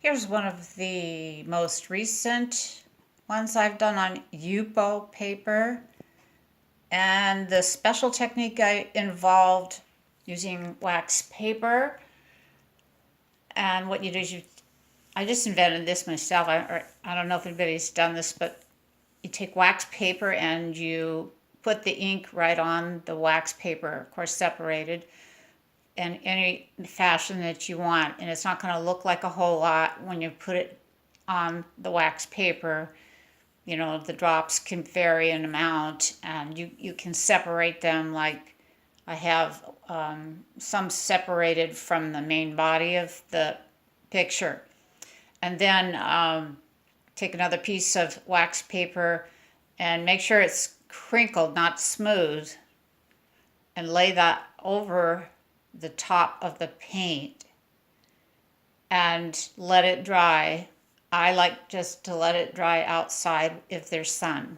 Here's one of the most recent ones I've done on Yupo paper. And the special technique I involved using wax paper. And what you do is I just invented this myself. I don't know if anybody's done this, but you take wax paper and you put the ink right on the wax paper, of course separated, in any fashion that you want. And it's not going to look like a whole lot when you put it on the wax paper. You know, the drops can vary in amount, and you can separate them. Like I have some separated from the main body of the picture. And then take another piece of wax paper and make sure it's crinkled, not smooth, and lay that over the top of the paint and let it dry. I like just to let it dry outside if there's sun.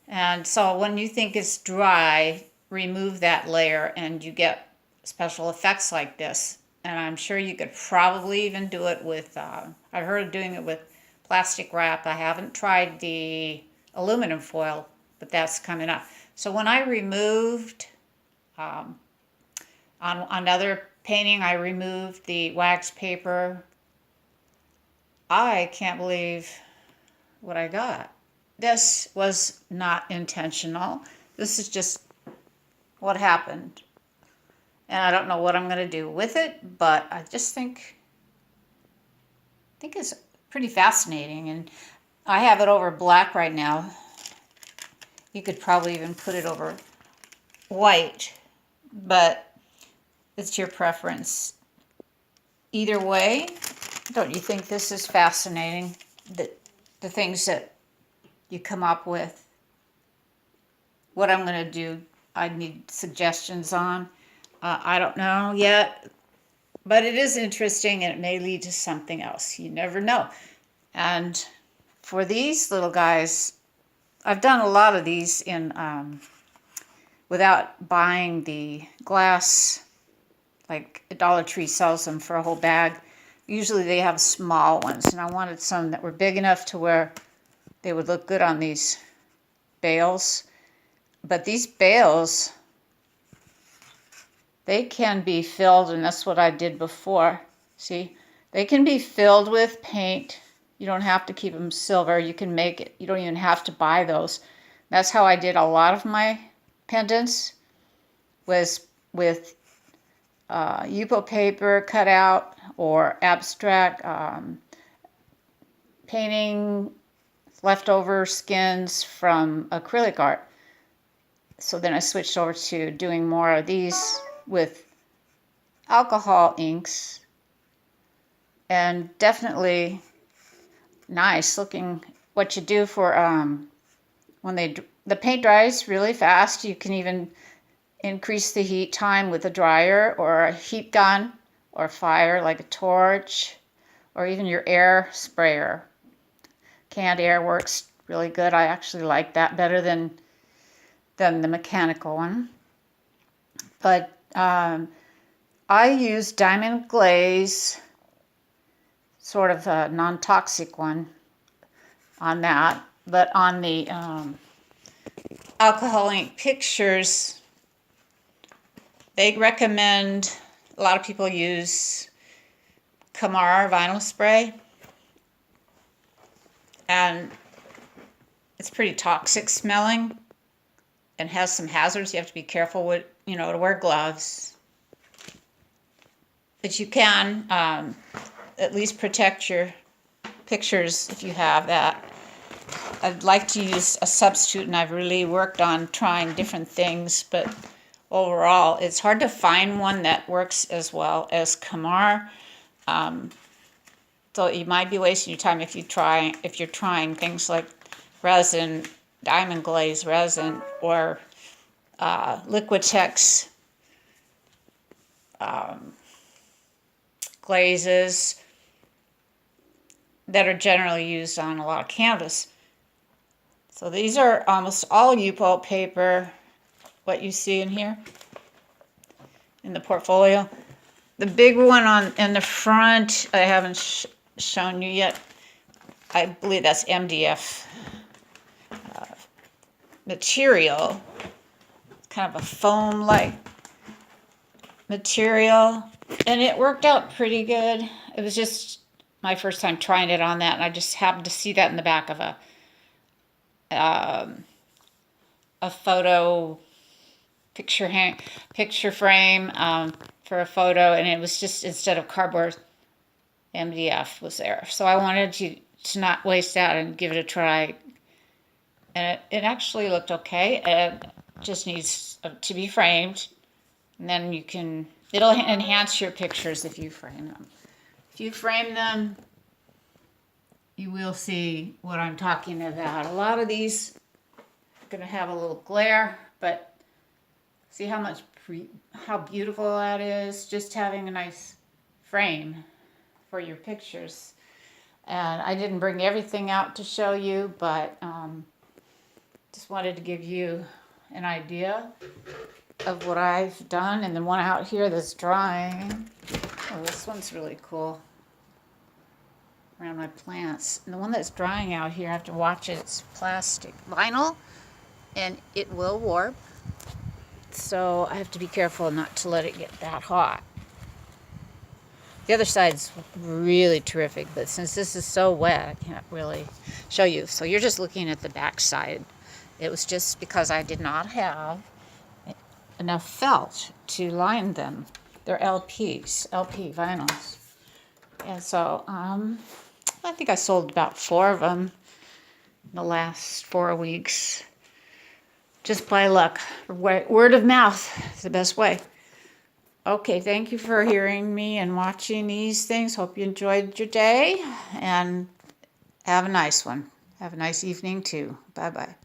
And so when you think it's dry, remove that layer and you get special effects like this. And I'm sure you could probably even do it with, I've heard of doing it with plastic wrap. I haven't tried the aluminum foil, but that's coming up. So when I removed, on another painting, I removed the wax paper. I can't believe what I got. This was not intentional. This is just what happened. And I don't know what I'm going to do with it, but I just think it's pretty fascinating. And I have it over black right now. You could probably even put it over white, but it's your preference. Either way, don't you think this is fascinating? The things that you come up with. What I'm going to do, I need suggestions on. I don't know yet, but it is interesting and it may lead to something else. You never know. And for these little guys, I've done a lot of these in without buying the glass. Like Dollar Tree sells them for a whole bag. Usually they have small ones, and I wanted some that were big enough to where they would look good on these bales. But these bales, they can be filled, and that's what I did before. See, they can be filled with paint. You don't have to keep them silver. You can make it. You don't even have to buy those. That's how I did a lot of my pendants, was with Yupo paper cut out or abstract painting leftover skins from acrylic art. So then I switched over to doing more of these with alcohol inks, and definitely nice looking. What you do for when the paint dries really fast, you can even increase the heat time with a dryer or a heat gun or fire like a torch, or even your air sprayer. Canned air works really good. I actually like that better than the mechanical one. But I use diamond glaze, sort of a non-toxic one on that. But on the alcohol ink pictures, they recommend, a lot of people use Kamar vinyl spray. And it's pretty toxic smelling and has some hazards. You have to be careful with, to wear gloves. But you can at least protect your pictures if you have that. I'd like to use a substitute, and I've really worked on trying different things, but overall, it's hard to find one that works as well as Kamar. So you might be wasting your time if you're trying things like resin, diamond glaze resin, or Liquitex glazes that are generally used on a lot of canvas. So these are almost all Yupo paper, what you see in here in the portfolio. The big one on in the front, I haven't shown you yet. I believe that's MDF material. It's kind of a foam-like material, and it worked out pretty good. It was just my first time trying it on that, and I just happened to see that in the back of a photo picture frame for a photo, and it was just, instead of cardboard, MDF was there. So I wanted to not waste that and give it a try, and it actually looked okay. It just needs to be framed, and then it'll enhance your pictures if you frame them. If you frame them, you will see what I'm talking about. A lot of these are going to have a little glare, but see how beautiful that is, just having a nice frame for your pictures. And I didn't bring everything out to show you, but just wanted to give you an idea of what I've done. And then one out here that's drying. Oh, this one's really cool. Around my plants. And the one that's drying out here, I have to watch it. It's plastic vinyl, and it will warp. So I have to be careful not to let it get that hot. The other side's really terrific, but since this is so wet, I can't really show you. So you're just looking at the back side. It was just because I did not have enough felt to line them. They're LP vinyls. And so I think I sold about 4 of them in the last 4 weeks. Just by luck. Word of mouth is the best way. Okay, thank you for hearing me and watching these things. Hope you enjoyed your day, and have a nice one. Have a nice evening too. Bye-bye.